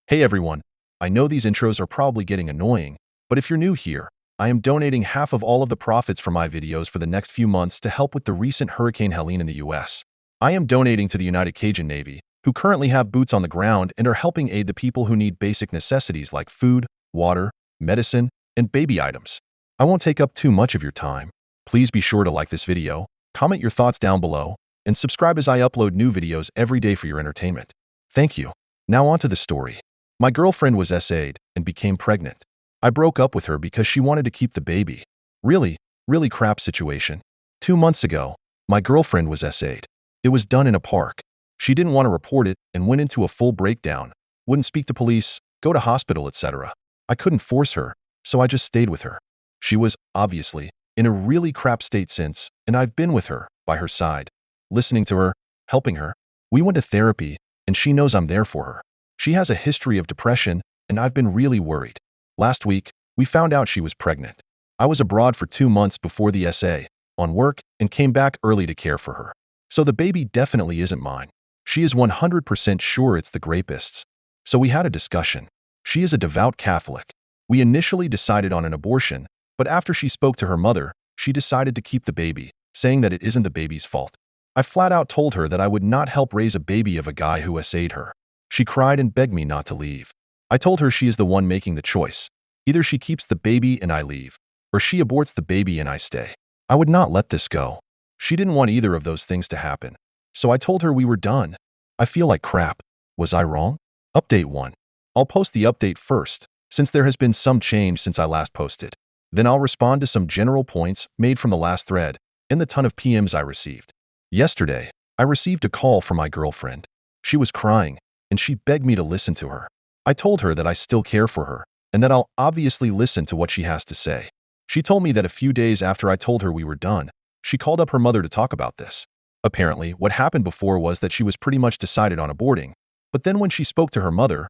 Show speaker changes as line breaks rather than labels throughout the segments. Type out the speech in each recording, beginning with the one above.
Hey everyone, I know these intros are probably getting annoying, but if you're new here, I am donating half of all of the profits from my videos for the next few months to help with the recent Hurricane Helene in the US. I am donating to the United Cajun Navy, who currently have boots on the ground and are helping aid the people who need basic necessities like food, water, medicine, and baby items. I won't take up too much of your time. Please be sure to like this video, comment your thoughts down below, and subscribe as I upload new videos every day for your entertainment. Thank you. Now on to the story. My girlfriend was SA'd and became pregnant. I broke up with her because she wanted to keep the baby. Really crap situation. 2 months ago, my girlfriend was SA'd. It was done in a park. She didn't want to report it and went into a full breakdown, wouldn't speak to police, go to hospital, etc. I couldn't force her, so I just stayed with her. She was, obviously, in a really crap state since, and I've been with her, by her side, listening to her, helping her. We went to therapy, and she knows I'm there for her. She has a history of depression, and I've been really worried. Last week, we found out she was pregnant. I was abroad for 2 months before the SA, on work, and came back early to care for her. So the baby definitely isn't mine. She is 100% sure it's the rapist's. So we had a discussion. She is a devout Catholic. We initially decided on an abortion, but after she spoke to her mother, she decided to keep the baby, saying that it isn't the baby's fault. I flat out told her that I would not help raise a baby of a guy who SA'd her. She cried and begged me not to leave. I told her she is the one making the choice. Either she keeps the baby and I leave, or she aborts the baby and I stay. I would not let this go. She didn't want either of those things to happen. So I told her we were done. I feel like crap. Was I wrong? Update 1. I'll post the update first, since there has been some change since I last posted. Then I'll respond to some general points made from the last thread and the ton of PMs I received. Yesterday, I received a call from my girlfriend. She was crying, and she begged me to listen to her. I told her that I still care for her, and that I'll obviously listen to what she has to say. She told me that a few days after I told her we were done, she called up her mother to talk about this. Apparently, what happened before was that she was pretty much decided on aborting, but then when she spoke to her mother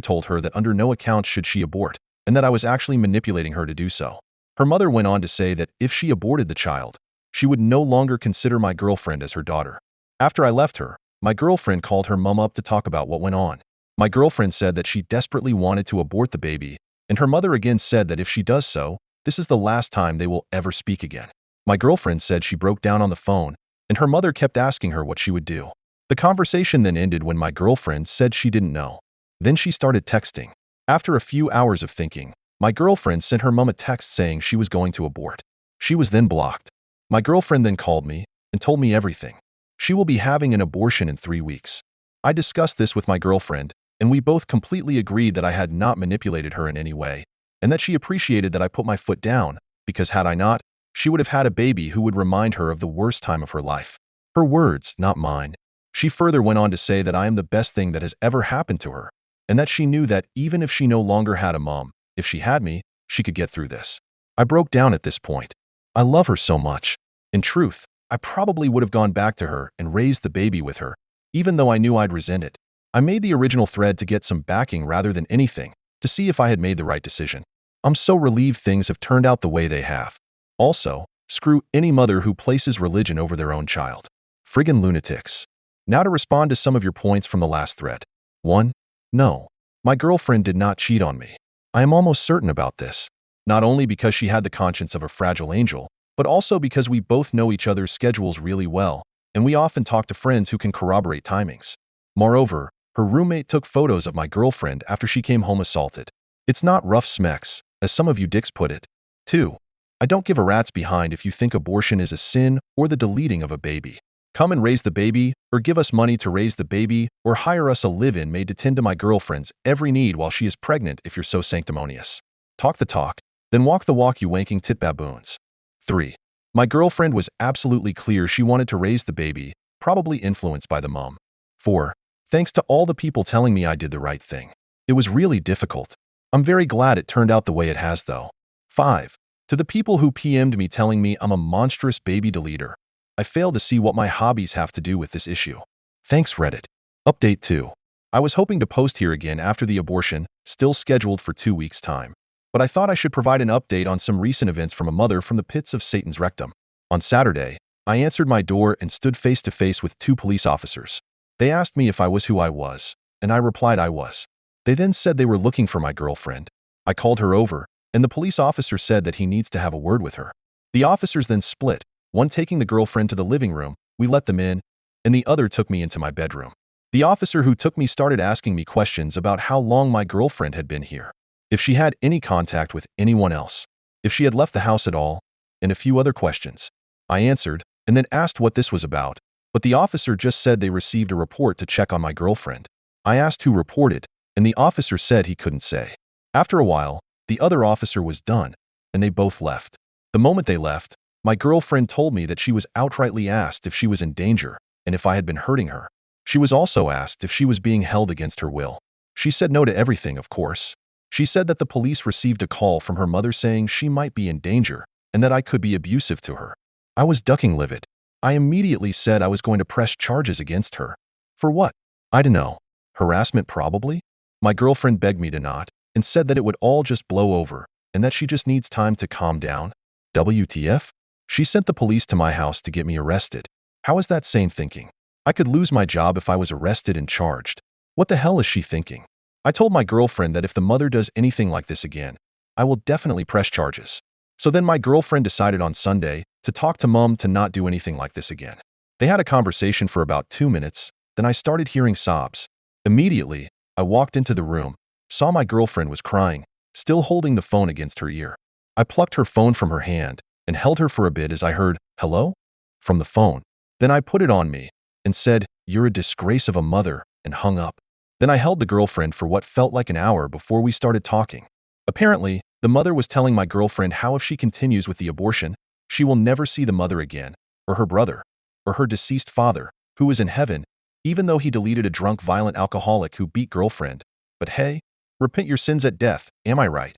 told her that under no account should she abort, and that I was actually manipulating her to do so. Her mother went on to say that if she aborted the child, she would no longer consider my girlfriend as her daughter. After I left her, my girlfriend called her mom up to talk about what went on. My girlfriend said that she desperately wanted to abort the baby, and her mother again said that if she does so, this is the last time they will ever speak again. My girlfriend said she broke down on the phone, and her mother kept asking her what she would do. The conversation then ended when my girlfriend said she didn't know. Then she started texting. After a few hours of thinking, my girlfriend sent her mom a text saying she was going to abort. She was then blocked. My girlfriend then called me and told me everything. She will be having an abortion in 3 weeks. I discussed this with my girlfriend, and we both completely agreed that I had not manipulated her in any way, and that she appreciated that I put my foot down, because had I not, she would have had a baby who would remind her of the worst time of her life. Her words, not mine. She further went on to say that I am the best thing that has ever happened to her, and that she knew that even if she no longer had a mom, if she had me, she could get through this. I broke down at this point. I love her so much. In truth, I probably would have gone back to her and raised the baby with her, even though I knew I'd resent it. I made the original thread to get some backing rather than anything, to see if I had made the right decision. I'm so relieved things have turned out the way they have. Also, screw any mother who places religion over their own child. Friggin' lunatics. Now to respond to some of your points from the last thread. 1. No. My girlfriend did not cheat on me. I am almost certain about this. Not only because she had the conscience of a fragile angel, but also because we both know each other's schedules really well, and we often talk to friends who can corroborate timings. Moreover, her roommate took photos of my girlfriend after she came home assaulted. It's not rough smecks, as some of you dicks put it. 2. I don't give a rat's behind if you think abortion is a sin or the deleting of a baby. Come and raise the baby, or give us money to raise the baby, or hire us a live-in maid to tend to my girlfriend's every need while she is pregnant if you're so sanctimonious. Talk the talk, then walk the walk, you wanking tit baboons. 3. My girlfriend was absolutely clear she wanted to raise the baby, probably influenced by the mom. 4. Thanks to all the people telling me I did the right thing. It was really difficult. I'm very glad it turned out the way it has though. 5. To the people who PM'd me telling me I'm a monstrous baby deleter, I fail to see what my hobbies have to do with this issue. Thanks Reddit. Update 2. I was hoping to post here again after the abortion, still scheduled for 2 weeks' time. But I thought I should provide an update on some recent events from a mother from the pits of Satan's rectum. On Saturday, I answered my door and stood face to face with 2 police officers. They asked me if I was who I was, and I replied I was. They then said they were looking for my girlfriend. I called her over, and the police officer said that he needs to have a word with her. The officers then split, one taking the girlfriend to the living room, we let them in, and the other took me into my bedroom. The officer who took me started asking me questions about how long my girlfriend had been here, if she had any contact with anyone else, if she had left the house at all, and a few other questions. I answered, and then asked what this was about, but the officer just said they received a report to check on my girlfriend. I asked who reported, and the officer said he couldn't say. After a while, the other officer was done, and they both left. The moment they left, my girlfriend told me that she was outrightly asked if she was in danger and if I had been hurting her. She was also asked if she was being held against her will. She said no to everything, of course. She said that the police received a call from her mother saying she might be in danger and that I could be abusive to her. I was ducking livid. I immediately said I was going to press charges against her. For what? I don't know. Harassment probably? My girlfriend begged me to not and said that it would all just blow over and that she just needs time to calm down. WTF? She sent the police to my house to get me arrested. How is that sane thinking? I could lose my job if I was arrested and charged. What the hell is she thinking? I told my girlfriend that if the mother does anything like this again, I will definitely press charges. So then my girlfriend decided on Sunday to talk to mom to not do anything like this again. They had a conversation for about 2 minutes, then I started hearing sobs. Immediately, I walked into the room, saw my girlfriend was crying, still holding the phone against her ear. I plucked her phone from her hand and held her for a bit as I heard, "Hello?" from the phone. Then I put it on me and said, "You're a disgrace of a mother," and hung up. Then I held the girlfriend for what felt like an hour before we started talking. Apparently, the mother was telling my girlfriend how if she continues with the abortion, she will never see the mother again, or her brother, or her deceased father, who is in heaven, even though he deleted a drunk violent alcoholic who beat girlfriend. But hey, repent your sins at death, am I right?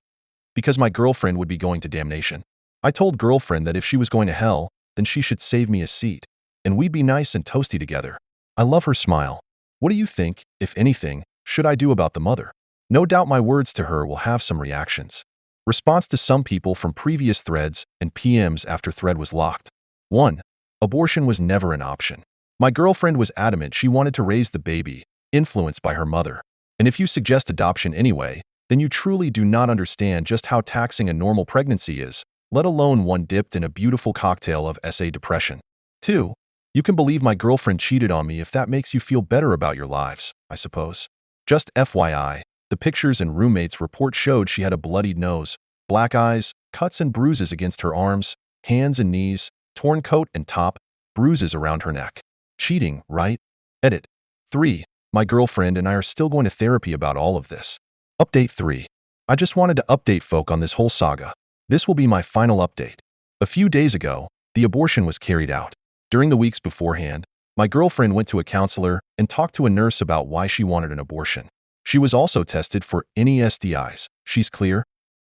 Because my girlfriend would be going to damnation. I told girlfriend that if she was going to hell, then she should save me a seat, and we'd be nice and toasty together. I love her smile. What do you think, if anything, should I do about the mother? No doubt my words to her will have some reactions. Response to some people from previous threads and PMs after thread was locked. 1. Abortion was never an option. My girlfriend was adamant she wanted to raise the baby, influenced by her mother. And if you suggest adoption anyway, then you truly do not understand just how taxing a normal pregnancy is, let alone one dipped in a beautiful cocktail of SA depression. 2. You can believe my girlfriend cheated on me if that makes you feel better about your lives, I suppose. Just FYI, the pictures and roommates' report showed she had a bloodied nose, black eyes, cuts and bruises against her arms, hands and knees, torn coat and top, bruises around her neck. Cheating, right? Edit. 3. My girlfriend and I are still going to therapy about all of this. Update 3. I just wanted to update folk on this whole saga. This will be my final update. A few days ago, the abortion was carried out. During the weeks beforehand, my girlfriend went to a counselor and talked to a nurse about why she wanted an abortion. She was also tested for any STIs. She's clear.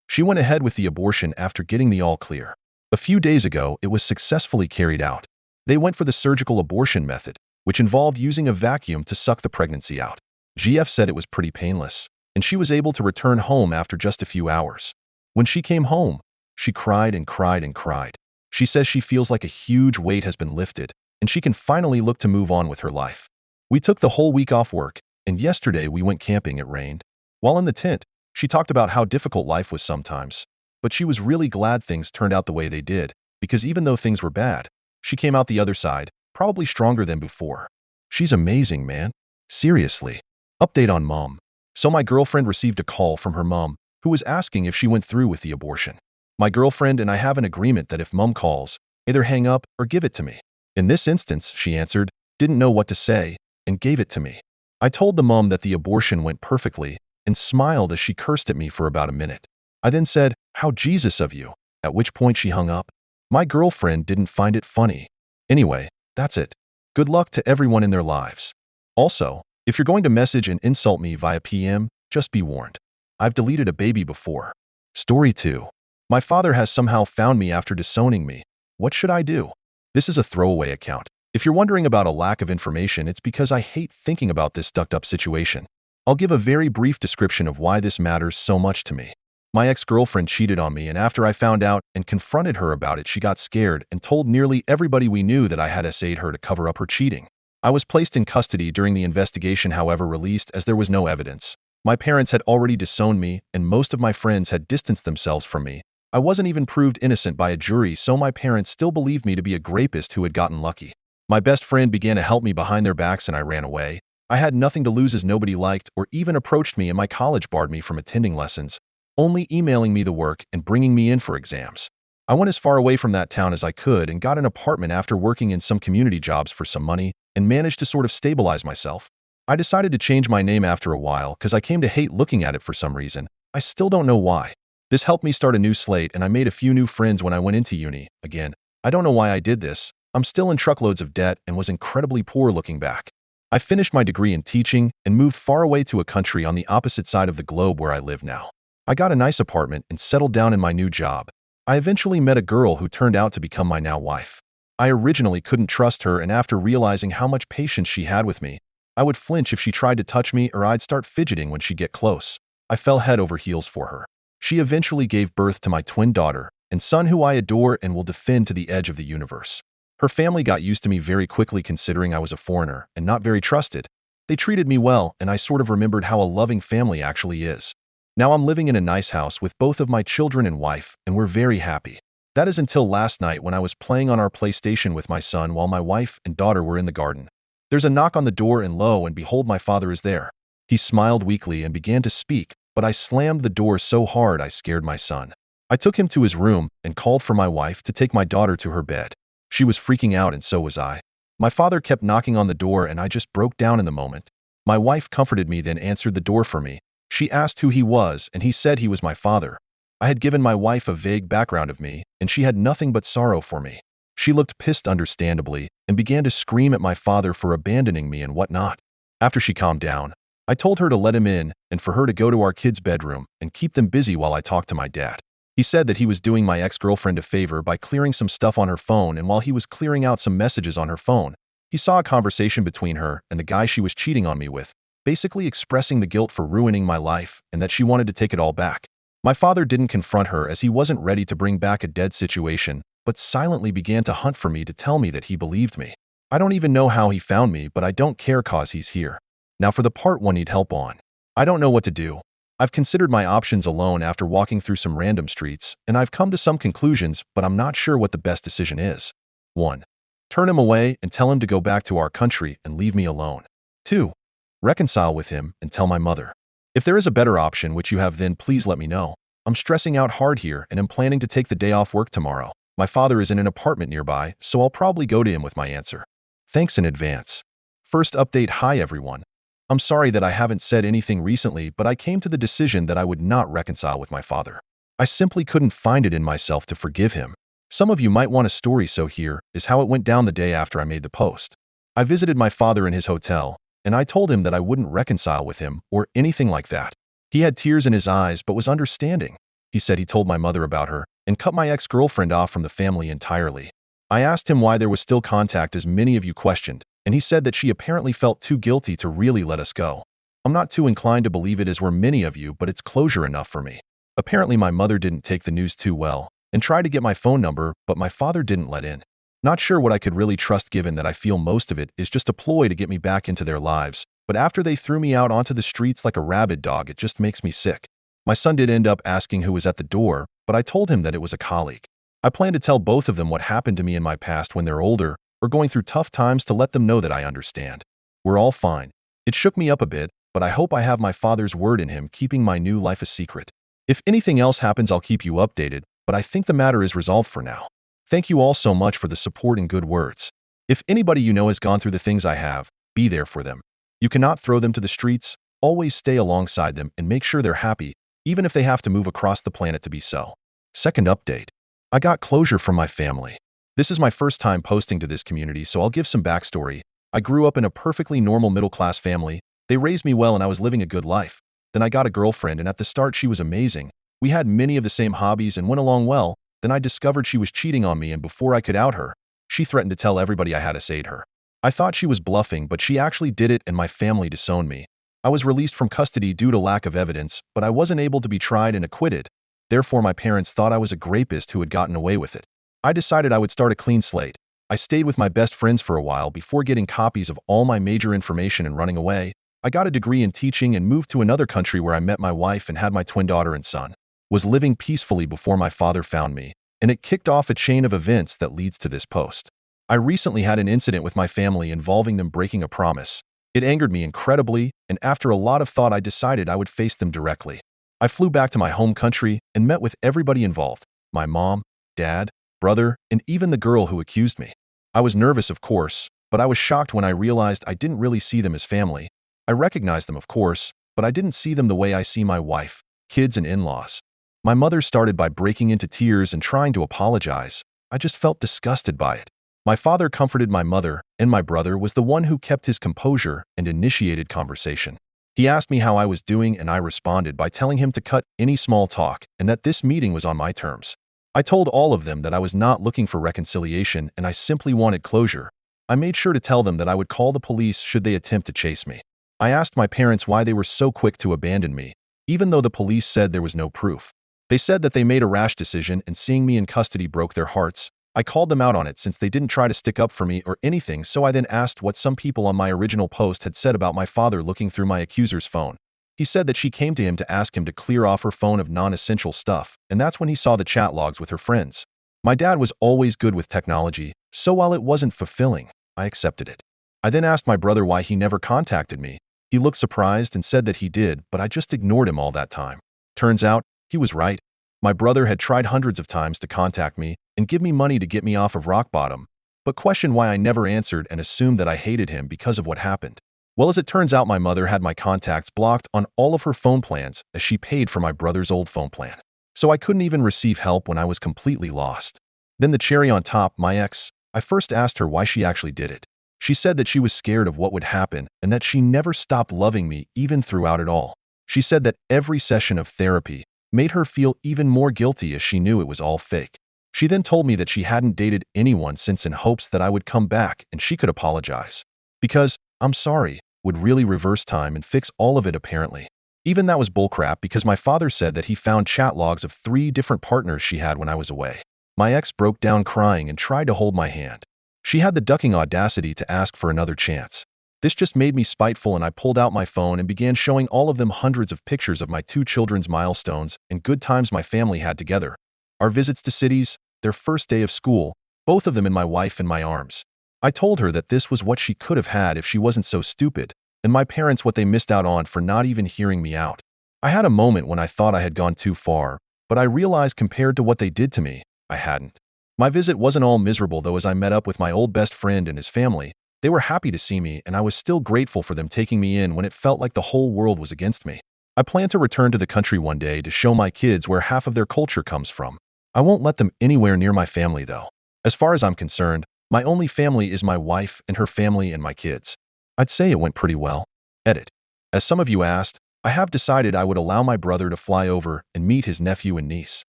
She went ahead with the abortion after getting the all clear. A few days ago, it was successfully carried out. They went for the surgical abortion method, which involved using a vacuum to suck the pregnancy out. GF said it was pretty painless, and she was able to return home after just a few hours. When she came home, she cried and cried and cried. She says she feels like a huge weight has been lifted, and she can finally look to move on with her life. We took the whole week off work, and yesterday we went camping. It rained. While in the tent, she talked about how difficult life was sometimes, but she was really glad things turned out the way they did, because even though things were bad, she came out the other side, probably stronger than before. She's amazing, man. Seriously. Update on mom. So my girlfriend received a call from her mom, who was asking if she went through with the abortion. My girlfriend and I have an agreement that if mom calls, either hang up or give it to me. In this instance, she answered, didn't know what to say, and gave it to me. I told the mom that the abortion went perfectly and smiled as she cursed at me for about a minute. I then said, "How Jesus of you," at which point she hung up. My girlfriend didn't find it funny. Anyway, that's it. Good luck to everyone in their lives. Also, if you're going to message and insult me via PM, just be warned. I've deleted a baby before. Story 2. My father has somehow found me after disowning me. What should I do? This is a throwaway account. If you're wondering about a lack of information, it's because I hate thinking about this stuck-up situation. I'll give a very brief description of why this matters so much to me. My ex-girlfriend cheated on me, and after I found out and confronted her about it, she got scared and told nearly everybody we knew that I had SA'd her to cover up her cheating. I was placed in custody during the investigation, however released as there was no evidence. My parents had already disowned me, and most of my friends had distanced themselves from me. I wasn't even proved innocent by a jury, so my parents still believed me to be a rapist who had gotten lucky. My best friend began to help me behind their backs and I ran away. I had nothing to lose as nobody liked or even approached me, and my college barred me from attending lessons, only emailing me the work and bringing me in for exams. I went as far away from that town as I could and got an apartment after working in some community jobs for some money and managed to sort of stabilize myself. I decided to change my name after a while because I came to hate looking at it for some reason. I still don't know why. This helped me start a new slate and I made a few new friends when I went into uni. Again, I don't know why I did this. I'm still in truckloads of debt and was incredibly poor looking back. I finished my degree in teaching and moved far away to a country on the opposite side of the globe where I live now. I got a nice apartment and settled down in my new job. I eventually met a girl who turned out to become my now wife. I originally couldn't trust her, and after realizing how much patience she had with me, I would flinch if she tried to touch me or I'd start fidgeting when she'd get close. I fell head over heels for her. She eventually gave birth to my twin daughter and son, who I adore and will defend to the edge of the universe. Her family got used to me very quickly, considering I was a foreigner and not very trusted. They treated me well, and I sort of remembered how a loving family actually is. Now I'm living in a nice house with both of my children and wife, and we're very happy. That is until last night when I was playing on our PlayStation with my son while my wife and daughter were in the garden. There's a knock on the door, and lo and behold, my father is there. He smiled weakly and began to speak, but I slammed the door so hard I scared my son. I took him to his room and called for my wife to take my daughter to her bed. She was freaking out and so was I. My father kept knocking on the door and I just broke down in the moment. My wife comforted me, then answered the door for me. She asked who he was and he said he was my father. I had given my wife a vague background of me and she had nothing but sorrow for me. She looked pissed understandably and began to scream at my father for abandoning me and whatnot. After she calmed down, I told her to let him in and for her to go to our kids' bedroom and keep them busy while I talked to my dad. He said that he was doing my ex-girlfriend a favor by clearing some stuff on her phone, and while he was clearing out some messages on her phone, he saw a conversation between her and the guy she was cheating on me with, basically expressing the guilt for ruining my life and that she wanted to take it all back. My father didn't confront her as he wasn't ready to bring back a dead situation, but silently began to hunt for me to tell me that he believed me. I don't even know how he found me, but I don't care cause he's here. Now for the part one need help on. I don't know what to do. I've considered my options alone after walking through some random streets, and I've come to some conclusions, but I'm not sure what the best decision is. 1. Turn him away and tell him to go back to our country and leave me alone. 2. Reconcile with him and tell my mother. If there is a better option which you have, then please let me know. I'm stressing out hard here and am planning to take the day off work tomorrow. My father is in an apartment nearby, so I'll probably go to him with my answer. Thanks in advance. First update. Hi everyone. I'm sorry that I haven't said anything recently, but I came to the decision that I would not reconcile with my father. I simply couldn't find it in myself to forgive him. Some of you might want a story, so here is how it went down the day after I made the post. I visited my father in his hotel, and I told him that I wouldn't reconcile with him or anything like that. He had tears in his eyes but was understanding. He said he told my mother about her and cut my ex-girlfriend off from the family entirely. I asked him why there was still contact, as many of you questioned, and he said that she apparently felt too guilty to really let us go. I'm not too inclined to believe it, as were many of you, but it's closure enough for me. Apparently my mother didn't take the news too well and tried to get my phone number, but my father didn't let in. Not sure what I could really trust, given that I feel most of it is just a ploy to get me back into their lives, but after they threw me out onto the streets like a rabid dog, it just makes me sick. My son did end up asking who was at the door, but I told him that it was a colleague. I plan to tell both of them what happened to me in my past when they're older or going through tough times, to let them know that I understand. We're all fine. It shook me up a bit, but I hope I have my father's word in him keeping my new life a secret. If anything else happens, I'll keep you updated, but I think the matter is resolved for now. Thank you all so much for the support and good words. If anybody you know has gone through the things I have, be there for them. You cannot throw them to the streets. Always stay alongside them and make sure they're happy, even if they have to move across the planet to be so. Second update. I got closure from my family. This is my first time posting to this community, so I'll give some backstory. I grew up in a perfectly normal middle-class family. They raised me well and I was living a good life. Then I got a girlfriend, and at the start she was amazing. We had many of the same hobbies and went along well. Then I discovered she was cheating on me, and before I could out her, she threatened to tell everybody I had assayed her. I thought she was bluffing, but she actually did it, and my family disowned me. I was released from custody due to lack of evidence, but I wasn't able to be tried and acquitted. Therefore my parents thought I was a rapist who had gotten away with it. I decided I would start a clean slate. I stayed with my best friends for a while before getting copies of all my major information and running away. I got a degree in teaching and moved to another country where I met my wife and had my twin daughter and son. Was living peacefully before my father found me, and it kicked off a chain of events that leads to this post. I recently had an incident with my family involving them breaking a promise. It angered me incredibly, and after a lot of thought I decided I would face them directly. I flew back to my home country and met with everybody involved, my mom, dad, brother, and even the girl who accused me. I was nervous, of course, but I was shocked when I realized I didn't really see them as family. I recognized them, of course, but I didn't see them the way I see my wife, kids, and in-laws. My mother started by breaking into tears and trying to apologize. I just felt disgusted by it. My father comforted my mother, and my brother was the one who kept his composure and initiated conversation. He asked me how I was doing, and I responded by telling him to cut any small talk and that this meeting was on my terms. I told all of them that I was not looking for reconciliation and I simply wanted closure. I made sure to tell them that I would call the police should they attempt to chase me. I asked my parents why they were so quick to abandon me, even though the police said there was no proof. They said that they made a rash decision and seeing me in custody broke their hearts. I called them out on it since they didn't try to stick up for me or anything, so I then asked what some people on my original post had said about my father looking through my accuser's phone. He said that she came to him to ask him to clear off her phone of non-essential stuff, and that's when he saw the chat logs with her friends. My dad was always good with technology, so while it wasn't fulfilling, I accepted it. I then asked my brother why he never contacted me. He looked surprised and said that he did, but I just ignored him all that time. Turns out, he was right. My brother had tried hundreds of times to contact me and give me money to get me off of rock bottom, but questioned why I never answered and assumed that I hated him because of what happened. Well, as it turns out, my mother had my contacts blocked on all of her phone plans as she paid for my brother's old phone plan. So I couldn't even receive help when I was completely lost. Then the cherry on top, my ex, I first asked her why she actually did it. She said that she was scared of what would happen and that she never stopped loving me even throughout it all. She said that every session of therapy made her feel even more guilty as she knew it was all fake. She then told me that she hadn't dated anyone since in hopes that I would come back and she could apologize. Because, I'm sorry, would really reverse time and fix all of it apparently. Even that was bullcrap because my father said that he found chat logs of 3 different partners she had when I was away. My ex broke down crying and tried to hold my hand. She had the ducking audacity to ask for another chance. This just made me spiteful and I pulled out my phone and began showing all of them hundreds of pictures of my 2 children's milestones and good times my family had together. Our visits to cities, their first day of school, both of them in my wife in my arms. I told her that this was what she could have had if she wasn't so stupid, and my parents what they missed out on for not even hearing me out. I had a moment when I thought I had gone too far, but I realized compared to what they did to me, I hadn't. My visit wasn't all miserable though. As I met up with my old best friend and his family, they were happy to see me and I was still grateful for them taking me in when it felt like the whole world was against me. I plan to return to the country one day to show my kids where half of their culture comes from. I won't let them anywhere near my family though. As far as I'm concerned, my only family is my wife and her family and my kids. I'd say it went pretty well. Edit. As some of you asked, I have decided I would allow my brother to fly over and meet his nephew and niece.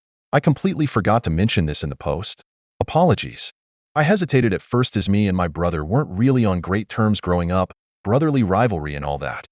I completely forgot to mention this in the post. Apologies. I hesitated at first as me and my brother weren't really on great terms growing up, brotherly rivalry and all that.